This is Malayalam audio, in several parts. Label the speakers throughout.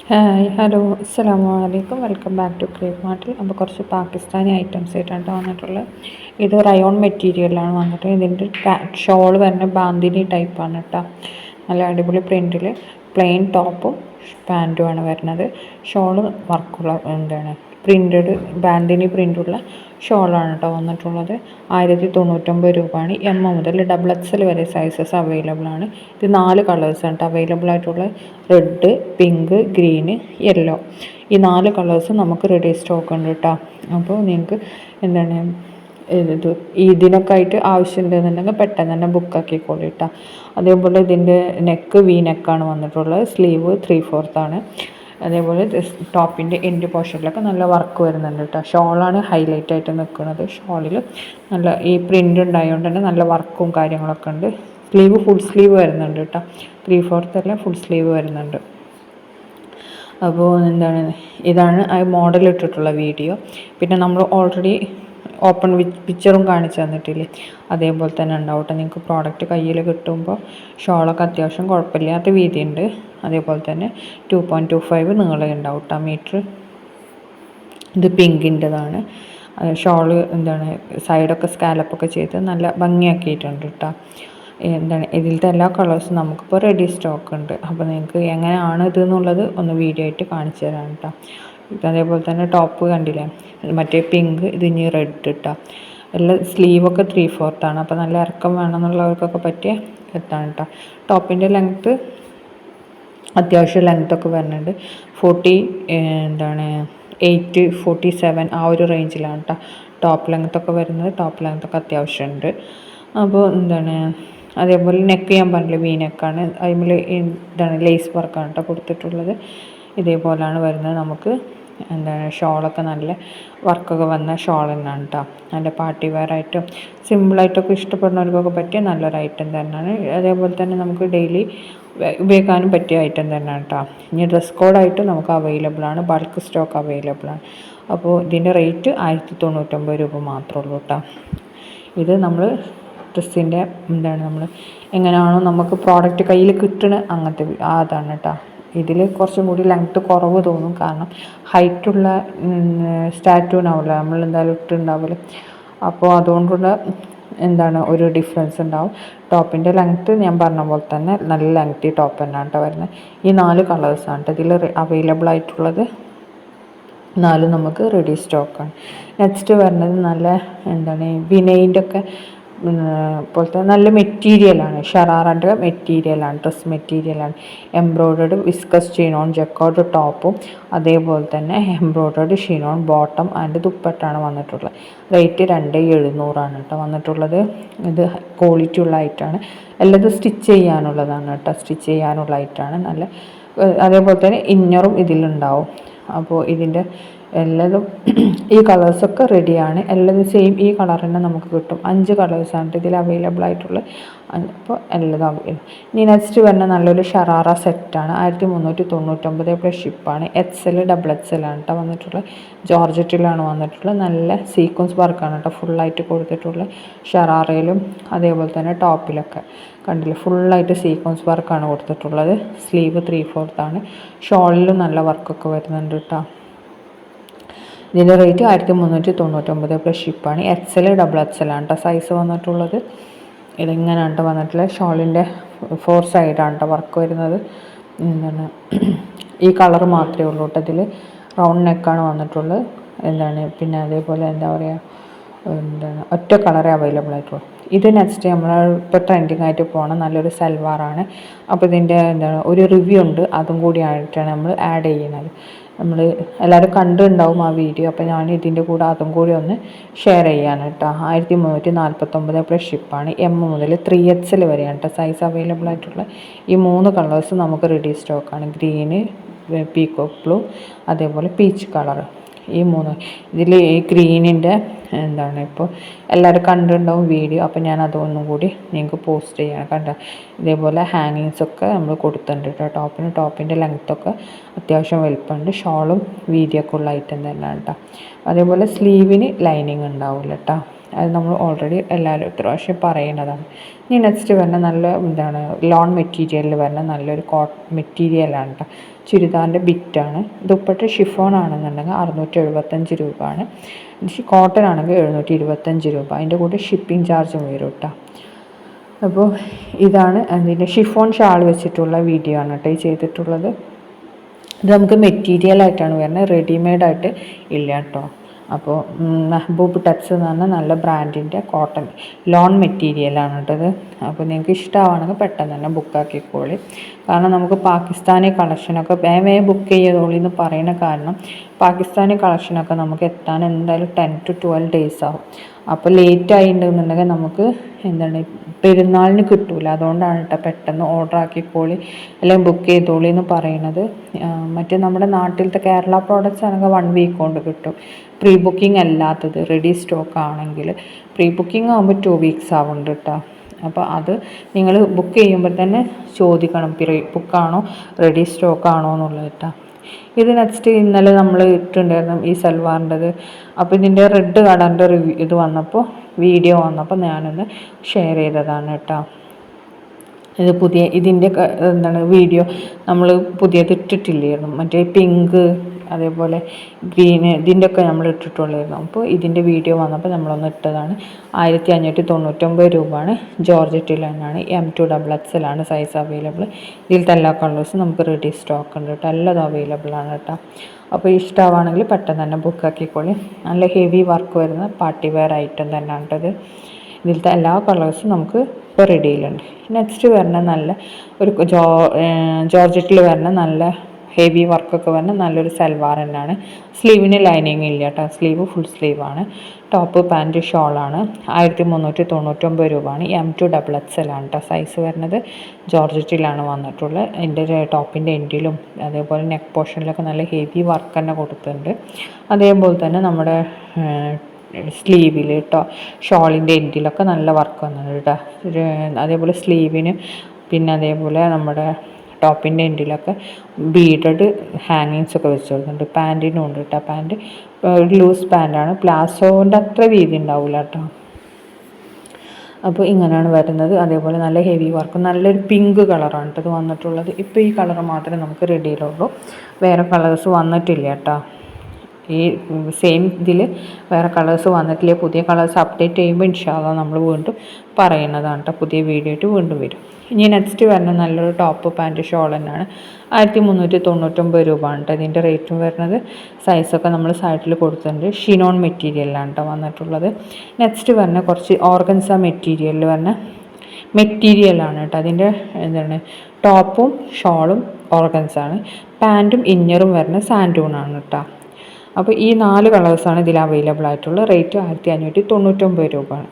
Speaker 1: ഹായ് ഹലോ അസ്സലാമു അലൈക്കും വെൽക്കം ബാക്ക് ടു ക്രേപ്പ് മാർട്ടിൽ. അപ്പോൾ കുറച്ച് പാകിസ്ഥാനി ഐറ്റംസ് ആയിട്ടാണ് വന്നിട്ടുള്ളത്. ഇത് റയോൺ മെറ്റീരിയലാണ് വന്നിട്ട്. ഇതിൻ്റെ ഷോൾ വരുന്ന ബാന്തിനി ടൈപ്പാണ് കേട്ടോ. നല്ല അടിപൊളി പ്രിൻറ്റിൽ പ്ലെയിൻ ടോപ്പും പാൻറ്റുമാണ് വരുന്നത്. ഷോള് വർക്കുള്ള പ്രിൻറ്റഡ് ബാന്തിനി പ്രിൻ്റുള്ള ഷോളാണ് കേട്ടോ വന്നിട്ടുള്ളത്. 1099 രൂപയാണ്. എം മുതൽ ഡബിൾ എക്സൽ വരെ സൈസസ് അവൈലബിൾ ആണ്. ഇത് 4 കളേഴ്സാണ് കേട്ടോ അവൈലബിൾ ആയിട്ടുള്ള. റെഡ്, പിങ്ക്, ഗ്രീന്, യെല്ലോ, ഈ 4 കളേഴ്സും നമുക്ക് റെഡി സ്റ്റോക്ക് ഉണ്ട് കേട്ടോ. അപ്പോൾ നിങ്ങൾക്ക് ഇതിനൊക്കെ ആയിട്ട് ആവശ്യമുണ്ടെന്നുണ്ടെങ്കിൽ പെട്ടെന്ന് തന്നെ ബുക്കാക്കിക്കോളൂ കേട്ടോ. അതേപോലെ ഇതിൻ്റെ നെക്ക് വി നെക്കാണ് വന്നിട്ടുള്ളത്. സ്ലീവ് 3/4 ആണ്. അതേപോലെ ടോപ്പിൻ്റെ എൻഡ് പോർഷനിലൊക്കെ നല്ല വർക്ക് വരുന്നുണ്ട് കേട്ടോ. ഷോളാണ് ഹൈലൈറ്റ് ആയിട്ട് നിൽക്കുന്നത്. ഷോളിൽ നല്ല ഈ പ്രിൻ്റ് ഉണ്ടായതുകൊണ്ട് തന്നെ നല്ല വർക്കും കാര്യങ്ങളൊക്കെ ഉണ്ട്. സ്ലീവ് ഫുൾ സ്ലീവ് വരുന്നുണ്ട് കേട്ടോ. 3/4 അല്ല, ഫുൾ സ്ലീവ് വരുന്നുണ്ട്. അപ്പോൾ ഇതാണ് ആ മോഡൽ ഇട്ടിട്ടുള്ള വീഡിയോ. പിന്നെ നമ്മൾ ഓൾറെഡി ഓപ്പൺ പിക്ചറും കാണിച്ചു തന്നിട്ടില്ലേ, അതേപോലെ തന്നെ ഉണ്ടാവട്ടെ. നിങ്ങൾക്ക് പ്രോഡക്റ്റ് കയ്യിൽ കിട്ടുമ്പോൾ ഷോളൊക്കെ അത്യാവശ്യം കുഴപ്പമില്ലാത്ത വീതിയുണ്ട്. അതേപോലെ തന്നെ 2.25 നീളം ഉണ്ടാവും കേട്ടോ മീറ്റർ. ഇത് പിങ്കിൻ്റെതാണ്. ഷോള് സൈഡൊക്കെ സ്കാലപ്പൊക്കെ ചെയ്ത് നല്ല ഭംഗിയാക്കിയിട്ടുണ്ട് കേട്ടോ. ഇതിലത്തെ എല്ലാ കളേഴ്സും നമുക്കിപ്പോൾ റെഡി സ്റ്റോക്ക് ഉണ്ട്. അപ്പോൾ നിങ്ങൾക്ക് എങ്ങനെയാണ് ഇതെന്നുള്ളത് ഒന്ന് വീഡിയോ ആയിട്ട് കാണിച്ചു തരാം കേട്ടോ. അതേപോലെ തന്നെ ടോപ്പ് കണ്ടില്ലേ, മറ്റേ പിങ്ക്, ഇതിനി റെഡ് കേട്ടോ. എല്ലാം സ്ലീവൊക്കെ 3/4 ആണ്. അപ്പോൾ നല്ല ഇറക്കം വേണമെന്നുള്ളവർക്കൊക്കെ പറ്റിയ എത്താണ് കേട്ടോ. ടോപ്പിൻ്റെ ലെങ്ത്ത് അത്യാവശ്യം ലെങ്ത്തൊക്കെ വരുന്നുണ്ട്. 48-47 ആ ഒരു റേഞ്ചിലാണ് കേട്ടോ ടോപ്പ് ലെങ്ത്തൊക്കെ വരുന്നത്. ടോപ്പ് ലെങ്ത്തൊക്കെ അത്യാവശ്യമുണ്ട്. അപ്പോൾ അതേപോലെ നെക്ക് ഞാൻ പറഞ്ഞില്ല, വി നെക്കാണ്. അതിൽ ലേസ് വർക്കാണ് കേട്ടോ കൊടുത്തിട്ടുള്ളത്. ഇതേപോലെയാണ് വരുന്നത്. നമുക്ക് ഷോളൊക്കെ നല്ല വർക്കൊക്കെ വന്ന ഷോൾ തന്നെയാണ് കേട്ടോ. നല്ല പാർട്ടി വെയർ ആയിട്ടും സിമ്പിളായിട്ടൊക്കെ ഇഷ്ടപ്പെടുന്നവർക്കൊക്കെ പറ്റിയ നല്ലൊരു ഐറ്റം തന്നെയാണ്. അതേപോലെ തന്നെ നമുക്ക് ഡെയിലി ഉപയോഗിക്കാനും പറ്റിയ ഐറ്റം തന്നെയാണ് കേട്ടോ. ഇനി ഡ്രസ് കോഡായിട്ടും നമുക്ക് അവൈലബിൾ ആണ്. ബൾക്ക് സ്റ്റോക്ക് അവൈലബിൾ ആണ്. അപ്പോൾ ഇതിൻ്റെ റേറ്റ് 1099 രൂപ മാത്രമേ ഉള്ളൂ കേട്ടോ. ഇത് നമ്മൾ ഡ്രസ്സിൻ്റെ നമ്മൾ എങ്ങനെയാണോ നമുക്ക് പ്രോഡക്റ്റ് കയ്യിൽ കിട്ടണ അങ്ങനത്തെ അതാണ് കേട്ടോ. ഇതിൽ കുറച്ചും കൂടി ലെങ്ത്ത് കുറവ് തോന്നും, കാരണം ഹൈറ്റുള്ള സ്റ്റാറ്റുവിനാവില്ല നമ്മൾ ഇട്ടുണ്ടാവില്ല. അപ്പോൾ അതുകൊണ്ടുള്ള ഒരു ഡിഫറൻസ് ഉണ്ടാവും. ടോപ്പിൻ്റെ ലെങ്ത്ത് ഞാൻ പറഞ്ഞ പോലെ തന്നെ നല്ല ലെങ്ത്തി ടോപ്പ് തന്നെയാണ് കേട്ടോ വരുന്നത്. ഈ 4 കളേഴ്സാണ് കേട്ടോ ഇതിൽ അവൈലബിൾ ആയിട്ടുള്ളത്. 4 നമുക്ക് റെഡി സ്റ്റോക്കാണ്. നെക്സ്റ്റ് വരുന്നത് നല്ല വിനയിൻ്റെ ഒക്കെ പോലത്തെ നല്ല മെറ്റീരിയലാണ്. ഷറാറൻ്റെ മെറ്റീരിയലാണ്, ഡ്രസ് മെറ്റീരിയലാണ്. എംബ്രോയ്ഡർഡ് വിസ്കസ് ഷിനോൺ ജക്കോർഡ് ടോപ്പും അതേപോലെ തന്നെ എംബ്രോയ്ഡർഡ് ഷിനോൺ ബോട്ടം ആൻഡ് ദുപ്പട്ടാണ് വന്നിട്ടുള്ളത്. റേറ്റ് 2700 കേട്ടോ വന്നിട്ടുള്ളത്. ഇത് ക്വാളിറ്റി ഉള്ള ഐറ്റാണ്. എല്ലാം സ്റ്റിച്ച് ചെയ്യാനുള്ളതാണ് കേട്ടോ. സ്റ്റിച്ച് ചെയ്യാനുള്ള ഐറ്റാണ്. നല്ല അതേപോലെ തന്നെ ഇന്നറും ഇതിലുണ്ടാവും. അപ്പോൾ ഇതിൻ്റെ എല്ലാതും ഈ കളേഴ്സൊക്കെ റെഡിയാണ്. എല്ലാതും സെയിം ഈ കളർ തന്നെ നമുക്ക് കിട്ടും. 5 കളേഴ്സാണ് ഇതിൽ അവൈലബിൾ ആയിട്ടുള്ളത്. അപ്പോൾ എല്ലാതും അവൈലബിൾ. ഇനി നെക്സ്റ്റ് വരുന്ന നല്ലൊരു ഷറാറ സെറ്റാണ്. 1399 പ്ലസ് ഷിപ്പാണ്. XL ഡബിൾ XL ആണ് കേട്ടോ വന്നിട്ടുള്ളത്. ജോർജറ്റിലാണ് വന്നിട്ടുള്ളത്. നല്ല സീക്വൻസ് വർക്കാണ് കേട്ടോ ഫുള്ളായിട്ട് കൊടുത്തിട്ടുള്ളത്. ഷറാറയിലും അതേപോലെ തന്നെ ടോപ്പിലൊക്കെ കണ്ടില്ലേ, ഫുള്ളായിട്ട് സീക്വൻസ് വർക്കാണ് കൊടുത്തിട്ടുള്ളത്. സ്ലീവ് 3/4 ആണ്. ഷോളിലും നല്ല വർക്കൊക്കെ വരുന്നുണ്ട് കേട്ടോ. ഇതിൻ്റെ റേറ്റ് 1399 പ്ലസ് ഷിപ്പാണ്. XL ഡബിൾ XL ആണ് കേട്ടോ സൈസ് വന്നിട്ടുള്ളത്. ഇതിങ്ങനെയാണ് കേട്ടോ വന്നിട്ടുള്ളത്. ഷോളിൻ്റെ 4 സൈഡാണ് കേട്ടോ വർക്ക് വരുന്നത്. ഈ കളർ മാത്രമേ ഉള്ളൂ കേട്ടോ ഇതിൽ. റൗണ്ട് നെക്കാണ് വന്നിട്ടുള്ളത്. പിന്നെ അതേപോലെ ഒറ്റ കളറേ അവൈലബിൾ ആയിട്ടുള്ളൂ. ഇത് നെക്സ്റ്റ് നമ്മൾ ഇപ്പോൾ ട്രെൻഡിങ് ആയിട്ട് പോകണ നല്ലൊരു സൽവാറാണ്. അപ്പോൾ ഇതിൻ്റെ ഒരു റിവ്യൂ ഉണ്ട്, അതും കൂടി ആയിട്ടാണ് നമ്മൾ ആഡ് ചെയ്യുന്നത്. നമ്മൾ എല്ലാവരും കണ്ടുണ്ടാവും ആ വീഡിയോ. അപ്പോൾ ഞാൻ ഇതിൻ്റെ കൂടെ അതും കൂടി ഒന്ന് ഷെയർ ചെയ്യാണ് കേട്ടോ. 1349 പ്ലസ് ഷിപ്പാണ്. M മുതൽ 3XL വരെയാണ് കേട്ടോ സൈസ് അവൈലബിൾ ആയിട്ടുള്ള. ഈ 3 കളേഴ്സ് നമുക്ക് റെഡി സ്റ്റോക്കാണ്. ഗ്രീന്, പീകോക്ക് ബ്ലൂ, അതേപോലെ പീച്ച് കളർ. ഈ 3 ഇതിൽ ഈ ഗ്രീനിൻ്റെ ഇപ്പോൾ എല്ലാവരും കണ്ടിട്ടുണ്ടാവും വീഡിയോ. അപ്പോൾ ഞാൻ അതൊന്നും കൂടി നിങ്ങൾക്ക് പോസ്റ്റ് ചെയ്യണം കണ്ട. ഇതേപോലെ ഹാങ്ങിങ്സൊക്കെ നമ്മൾ കൊടുത്തിട്ടുണ്ട് കേട്ടോ. ടോപ്പിൻ്റെ ലെങ്ത്തൊക്കെ അത്യാവശ്യം വലുപ്പമുണ്ട്. ഷോളും വീതിയൊക്കെ ഉള്ള ഐറ്റം തന്നെയാണ് കേട്ടോ. അതേപോലെ സ്ലീവിന് ലൈനിങ് ഉണ്ടാവില്ല കേട്ടോ. അത് നമ്മൾ ഓൾറെഡി എല്ലാവരും ഇത്ര പ്രാവശ്യം പറയുന്നതാണ്. ഇനി നെക്സ്റ്റ് വരുന്ന നല്ല ലോൺ മെറ്റീരിയലിൽ വരുന്ന നല്ലൊരു മെറ്റീരിയലാണ് കേട്ടോ. ചുരിദാറിൻ്റെ ബിറ്റാണ്. ദുപ്പട്ട ഷിഫോൺ ആണെന്നുണ്ടെങ്കിൽ 675 രൂപയാണ്. കോട്ടൺ ആണെങ്കിൽ 725 രൂപ. അതിൻ്റെ കൂടെ ഷിപ്പിംഗ് ചാർജും വരും കേട്ടോ. അപ്പോൾ ഇതാണ് അതിൻ്റെ ഷിഫോൺ ഷാൾ വെച്ചിട്ടുള്ള വീഡിയോ ആണ് കേട്ടോ ഈ ചെയ്തിട്ടുള്ളത്. ഇത് നമുക്ക് മെറ്റീരിയലായിട്ടാണ് വരുന്നത്, റെഡിമെയ്ഡായിട്ട് ഇല്ല കേട്ടോ. അപ്പോൾ മെഹബൂബ് ടെക്സ് എന്ന് പറഞ്ഞാൽ നല്ല ബ്രാൻഡിൻ്റെ കോട്ടൺ ലോൺ മെറ്റീരിയലാണ് കേട്ടത്. അപ്പോൾ നിങ്ങൾക്ക് ഇഷ്ടമാണെങ്കിൽ പെട്ടെന്ന് തന്നെ ബുക്കാക്കിക്കോളി. കാരണം നമുക്ക് പാകിസ്ഥാനി കളക്ഷനൊക്കെ വേഗം ബുക്ക് ചെയ്തോളി എന്ന് പറയുന്ന കാരണം പാകിസ്ഥാനി കളക്ഷനൊക്കെ നമുക്ക് എത്താൻ എന്തായാലും 10 to 12 days ആവും. അപ്പോൾ ലേറ്റ് ആയിട്ടുണ്ടെന്നുണ്ടെങ്കിൽ നമുക്ക് പെരുന്നാളിന് കിട്ടൂല. അതുകൊണ്ടാണ് കേട്ടോ പെട്ടെന്ന് ഓർഡർ ആക്കിക്കോളി അല്ലെങ്കിൽ ബുക്ക് ചെയ്തോളി എന്ന് പറയുന്നത്. മറ്റേ നമ്മുടെ നാട്ടിലത്തെ കേരള പ്രോഡക്റ്റ്സ് ആണെങ്കിൽ 1 week കൊണ്ട് കിട്ടും. പ്രീ ബുക്കിംഗ് അല്ലാത്തത് റെഡി സ്റ്റോക്ക് ആണെങ്കിൽ പ്രീ ബുക്കിംഗ് ആകുമ്പോൾ 2 weeks ആവുന്നുണ്ട് കേട്ടോ. അപ്പോൾ അത് നിങ്ങൾ ബുക്ക് ചെയ്യുമ്പോൾ തന്നെ ചോദിക്കണം പ്രീ ബുക്കാണോ റെഡി സ്റ്റോക്ക് ആണോ എന്നുള്ളത് കേട്ടോ. ഇത് നെക്സ്റ്റ് ഇന്നലെ നമ്മൾ ഇട്ടിട്ടുണ്ടായിരുന്നു ഈ സൽവാറിൻ്റെത്. അപ്പോൾ ഇതിൻ്റെ റെഡ് കളറിൻ്റെ ഇത് വന്നപ്പോൾ വീഡിയോ വന്നപ്പോൾ ഞാനൊന്ന് ഷെയർ ചെയ്തതാണ് കേട്ടോ. ഇത് ഇതിൻ്റെ വീഡിയോ നമ്മൾ പുതിയത് ഇട്ടിട്ടില്ലായിരുന്നു. മറ്റേ പിങ്ക് അതേപോലെ ഗ്രീന് ഇതിൻ്റെയൊക്കെ നമ്മൾ ഇട്ടിട്ടുള്ളായിരുന്നു. അപ്പോൾ ഇതിൻ്റെ വീഡിയോ വന്നപ്പോൾ നമ്മളൊന്ന് ഇട്ടതാണ്. 1599 രൂപയാണ്. ജോർജറ്റിൽ തന്നെയാണ്. M2XXL ആണ് സൈസ് അവൈലബിൾ. ഇതിലത്തെ എല്ലാ കളേഴ്സും നമുക്ക് റെഡി സ്റ്റോക്ക് ഉണ്ട് കേട്ടോ. എല്ലാം അവൈലബിൾ ആണ് കേട്ടോ. അപ്പോൾ ഇഷ്ടമാണെങ്കിൽ പെട്ടെന്ന് തന്നെ ബുക്കാക്കിക്കോളി. നല്ല ഹെവി വർക്ക് വരുന്ന പാർട്ടി വെയർ ഐറ്റം തന്നെയാണ് കേട്ടത്. ഇതിലത്തെ എല്ലാ കളേഴ്സും നമുക്ക് ഇപ്പോൾ റെഡിയിലുണ്ട്. നെക്സ്റ്റ് വരുന്ന നല്ല ഒരു ജോർജറ്റിൽ വരുന്ന നല്ല ഹെവി വർക്കൊക്കെ വരുന്ന നല്ലൊരു സൽവാർ തന്നെയാണ്. സ്ലീവിന് ലൈനിങ് ഇല്ല കേട്ടോ. സ്ലീവ് ഫുൾ സ്ലീവാണ്. ടോപ്പ് പാൻറ്റ് ഷോളാണ്. 1399 രൂപയാണ്. M2XXL ആണ് കേട്ടോ സൈസ് വരുന്നത്. ജോർജറ്റിലാണ് വന്നിട്ടുള്ളത്. അതിൻ്റെ ടോപ്പിൻ്റെ എൻഡിലും അതേപോലെ നെക്ക് പോർഷനിലൊക്കെ നല്ല ഹെവി വർക്ക് തന്നെ കൊടുത്തിട്ടുണ്ട്. അതേപോലെ തന്നെ നമ്മുടെ സ്ലീവിൽ കേട്ടോ ഷോളിൻ്റെ എൻഡിലൊക്കെ നല്ല വർക്ക് വന്നിട്ടുണ്ട് കേട്ടോ. അതേപോലെ സ്ലീവിന് പിന്നെ അതേപോലെ നമ്മുടെ ടോപ്പിൻ്റെ എൻഡിലൊക്കെ ബീഡഡ് ഹാങ്ങിങ്സൊക്കെ വെച്ച് കൊടുക്കുന്നുണ്ട്. പാൻറ്റിനും ഉണ്ട് കേട്ടോ. Pant loose പാൻറ്റാണ്. പ്ലാസോൻ്റെ അത്ര വീതി ഉണ്ടാവില്ല കേട്ടോ. അപ്പോൾ ഇങ്ങനെയാണ് വരുന്നത്. അതേപോലെ നല്ല ഹെവി വർക്ക് നല്ലൊരു പിങ്ക് കളറാണ് കേട്ടോ ഇത് വന്നിട്ടുള്ളത്. ഇപ്പോൾ ഈ കളർ മാത്രമേ നമുക്ക് റെഡിയിലുള്ളൂ. വേറെ കളേഴ്സ് വന്നിട്ടില്ല കേട്ടോ. ഈ സെയിം ഇതിൽ വേറെ കളേഴ്സ് വന്നിട്ടില്ല. പുതിയ കളേഴ്സ് അപ്ഡേറ്റ് ചെയ്യുമ്പോൾ ഇൻഷാല്ലാ നമ്മൾ വീണ്ടും പറയുന്നതാണ് കേട്ടോ. പുതിയ വീഡിയോ ആയിട്ട് വീണ്ടും വരും. ഇനി നെക്സ്റ്റ് വരുന്ന നല്ലൊരു ടോപ്പ് പാൻറ്റ് ഷോൾ തന്നെയാണ്. 1399 രൂപയാണ് കേട്ടോ ഇതിൻ്റെ റേറ്റും വരുന്നത്. സൈസൊക്കെ നമ്മൾ സൈഡിൽ കൊടുത്തിട്ടുണ്ട്. ഷിനോൺ മെറ്റീരിയലാണ് കേട്ടോ വന്നിട്ടുള്ളത്. നെക്സ്റ്റ് വരുന്ന കുറച്ച് ഓർഗൻസ മെറ്റീരിയലിൽ വരുന്ന മെറ്റീരിയലാണ് കേട്ടോ. അതിൻ്റെ ടോപ്പും ഷോളും ഓർഗൻസാണ്. പാൻറ്റും ഇന്നറും വരുന്ന സാൻഡൂണാണ് കേട്ടോ. അപ്പോൾ ഈ 4 കളേഴ്സാണ് ഇതിൽ അവൈലബിൾ ആയിട്ടുള്ള. റേറ്റ് 1599 രൂപയാണ്.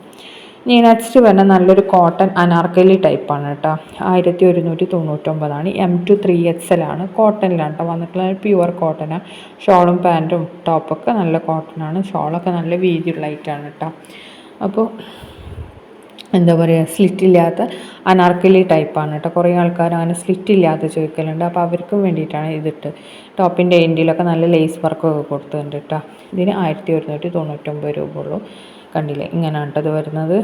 Speaker 1: ഇനി നെക്സ്റ്റ് വരുന്ന നല്ലൊരു കോട്ടൺ അനാർക്കലി ടൈപ്പാണ് കേട്ടോ. 1199 M2XXL ആണ്. കോട്ടണിലാണ് കേട്ടോ വന്നിട്ടുള്ളത്. പ്യുവർ കോട്ടനാണ്. ഷോളും പാൻറ്റും ടോപ്പൊക്കെ നല്ല കോട്ടനാണ്. ഷോളൊക്കെ നല്ല വീതിയുള്ള ഐറ്റാണ് കേട്ടോ. അപ്പോൾ സ്ലിറ്റ് ഇല്ലാത്ത അനാർക്കലി ടൈപ്പാണ് കേട്ടോ. കുറേ ആൾക്കാർ അങ്ങനെ സ്ലിറ്റ് ഇല്ലാത്ത ചോദിക്കലുണ്ട്. അപ്പോൾ അവർക്കും വേണ്ടിയിട്ടാണ് ഇതിട്ട്. ടോപ്പിൻ്റെ എൻഡിലൊക്കെ നല്ല ലേസ് വർക്കൊക്കെ കൊടുത്തിട്ടുണ്ട് കേട്ടോ. ഇതിന് 1199 രൂപ ഉള്ളൂ. കണ്ടില്ലേ ഇങ്ങനെയാണ് കേട്ടോ ഇത് വരുന്നത്.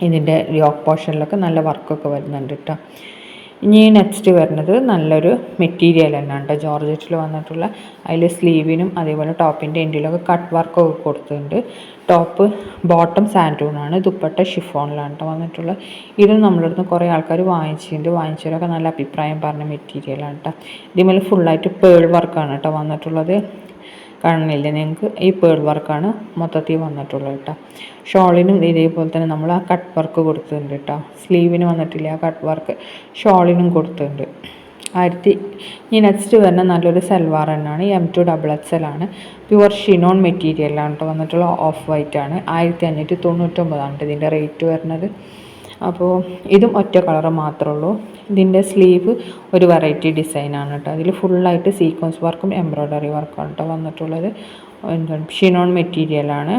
Speaker 1: ഇതിൻ്റെ യോക്ക് പോർഷനിലൊക്കെ നല്ല വർക്കൊക്കെ വരുന്നുണ്ട് കേട്ടോ. ഇനി നെക്സ്റ്റ് വരുന്നത് നല്ലൊരു മെറ്റീരിയൽ തന്നെയാണ് കേട്ടോ. ജോർജറ്റിൽ വന്നിട്ടുള്ള അതിൽ സ്ലീവിനും അതേപോലെ ടോപ്പിൻ്റെ എൻഡിലൊക്കെ കട്ട് വർക്കൊക്കെ കൊടുത്തിട്ടുണ്ട്. ടോപ്പ് ബോട്ടം സാൻഡൂണാണ്. ദുപ്പട്ട ഷിഫോണിലാണ് കേട്ടോ വന്നിട്ടുള്ളത്. ഇതും നമ്മളടുത്ത് കുറേ ആൾക്കാർ വാങ്ങിച്ചവരൊക്കെ നല്ല അഭിപ്രായം പറഞ്ഞ മെറ്റീരിയലാണ് കേട്ടോ. ഇതിന്മേൽ ഫുള്ളായിട്ട് പേൾ വർക്കാണ് കേട്ടോ വന്നിട്ടുള്ളത്. കാണുന്നില്ല നിങ്ങൾക്ക്? ഈ പേൾ വർക്കാണ് മൊത്തത്തിൽ വന്നിട്ടുള്ളത് കേട്ടോ. ഷോളിനും ഇതേപോലെ തന്നെ നമ്മൾ ആ കട്ട് വർക്ക് കൊടുത്തിട്ടുണ്ട് കേട്ടോ. സ്ലീവിന് വന്നിട്ടില്ല ആ കട്ട് വർക്ക്. ഷോളിനും കൊടുത്തിട്ടുണ്ട്. ഇനി നെക്സ്റ്റ് വരുന്ന നല്ലൊരു സൽവാർ തന്നെയാണ്. M2XXL ആണ്. പ്യുവർ ഷിനോൺ മെറ്റീരിയലാണ് കേട്ടോ വന്നിട്ടുള്ള. ഓഫ് വൈറ്റ് ആണ്. 1599 ഇതിൻ്റെ റേറ്റ് വരുന്നത്. അപ്പോൾ ഇതും ഒറ്റ കളറ് മാത്രമേ ഉള്ളൂ. ഇതിൻ്റെ സ്ലീവ് ഒരു വെറൈറ്റി ഡിസൈനാണ് കേട്ടോ. അതിൽ ഫുള്ളായിട്ട് സീക്വൻസ് വർക്കും എംബ്രോയ്ഡറി വർക്കാണ് കേട്ടോ വന്നിട്ടുള്ളത്. ഷിനോൺ മെറ്റീരിയലാണ്.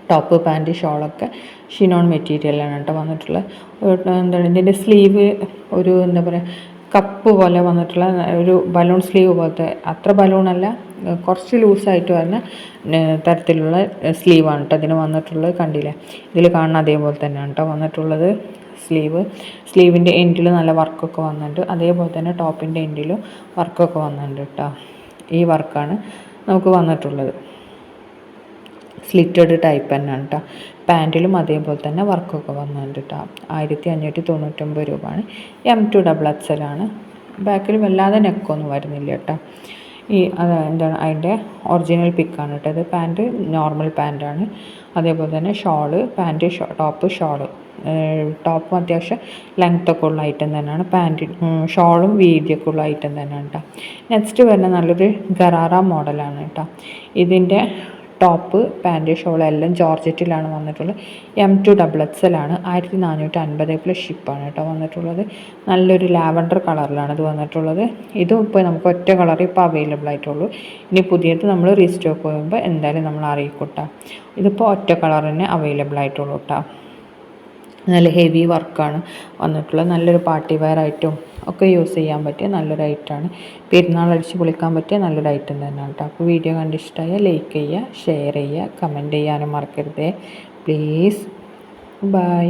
Speaker 1: ടോപ്പ് പാൻറ്റ് ഷോളൊക്കെ ഷിനോൺ മെറ്റീരിയലാണ് കേട്ടോ വന്നിട്ടുള്ളത്. ഇതിൻ്റെ സ്ലീവ് ഒരു കപ്പ് പോലെ വന്നിട്ടുള്ള ഒരു ബലൂൺ സ്ലീവ് പോലത്തെ, അത്ര ബലൂണല്ല കുറച്ച് ലൂസായിട്ട് വരുന്ന തരത്തിലുള്ള സ്ലീവാണ് കേട്ടോ ഇതിന് വന്നിട്ടുള്ളത്. കണ്ടില്ലേ, ഇതിൽ കാണുന്ന അതേപോലെ തന്നെയാണ് കേട്ടോ വന്നിട്ടുള്ളത് സ്ലീവിൻ്റെ എൻഡിൽ നല്ല വർക്കൊക്കെ വന്നിട്ടുണ്ട്. അതേപോലെ തന്നെ ടോപ്പിൻ്റെ എൻഡിലും വർക്കൊക്കെ വന്നിട്ടുണ്ട് കേട്ടോ. ഈ വർക്കാണ് നമുക്ക് വന്നിട്ടുള്ളത്. സ്ലിറ്റഡ് ടൈപ്പ് തന്നെയാണ് കേട്ടോ. പാൻറ്റിലും അതേപോലെ തന്നെ വർക്കൊക്കെ വന്നിട്ടുണ്ട് കേട്ടോ. 1599 രൂപയാണ്. M2 XXL ആണ്. ബാക്കിൽ വല്ലാതെ നെക്കൊന്നും വരുന്നില്ല കേട്ടോ. എന്താണ് അതിൻ്റെ ഒറിജിനൽ പിക്കാണ് കേട്ടോ. ഇത് പാൻറ്റ് നോർമൽ പാൻറ്റാണ്. അതേപോലെ തന്നെ ഷോള്, പാൻറ്റ് ടോപ്പ് ഷോള്. ടോപ്പും അത്യാവശ്യം ലെങ്ത്തൊക്കെ ഉള്ള ഐറ്റം തന്നെയാണ്. ഷോളും വീതിയൊക്കെ ഉള്ള ഐറ്റം തന്നെയാണ് കേട്ടോ. നെക്സ്റ്റ് വരുന്ന നല്ലൊരു ഗറാറ മോഡലാണ് കേട്ടോ. ഇതിൻ്റെ ടോപ്പ്, പാൻറ്റ്, ഷോൾ എല്ലാം ജോർജറ്റിലാണ് വന്നിട്ടുള്ളത്. M2 XXL ആണ്. 1450 പ്ലസ് ഷിപ്പാണ് കേട്ടോ വന്നിട്ടുള്ളത്. നല്ലൊരു ലാവൻഡർ കളറിലാണ് ഇത് വന്നിട്ടുള്ളത്. ഇതും ഇപ്പോൾ നമുക്ക് ഒറ്റ കളർ ഇപ്പോൾ അവൈലബിൾ ആയിട്ടുള്ളൂ. ഇനി പുതിയത് നമ്മൾ റീസ്റ്റോക്ക് ചെയ്യുമ്പോൾ എന്തായാലും നമ്മൾ അറിയിക്കും കേട്ടോ. ഇതിപ്പോൾ ഒറ്റ കളർ തന്നെ അവൈലബിൾ ആയിട്ടുള്ളൂ കേട്ടോ. നല്ല ഹെവി വർക്കാണ് വന്നിട്ടുള്ളത്. നല്ലൊരു പാർട്ടി വെയർ ആയിട്ടും ഒക്കെ യൂസ് ചെയ്യാൻ പറ്റിയ നല്ലൊരു ഐറ്റമാണ്. പെരുന്നാൾ അടിച്ച് പൊളിക്കാൻ പറ്റിയ നല്ലൊരു ഐറ്റം തന്നെയാണ് കേട്ടോ. അപ്പോൾ വീഡിയോ കണ്ട് ഇഷ്ടമായാൽ ലൈക്ക് ചെയ്യുക, ഷെയർ ചെയ്യുക, കമൻറ്റ് ചെയ്യാനും മറക്കരുതേ പ്ലീസ്. ബൈ.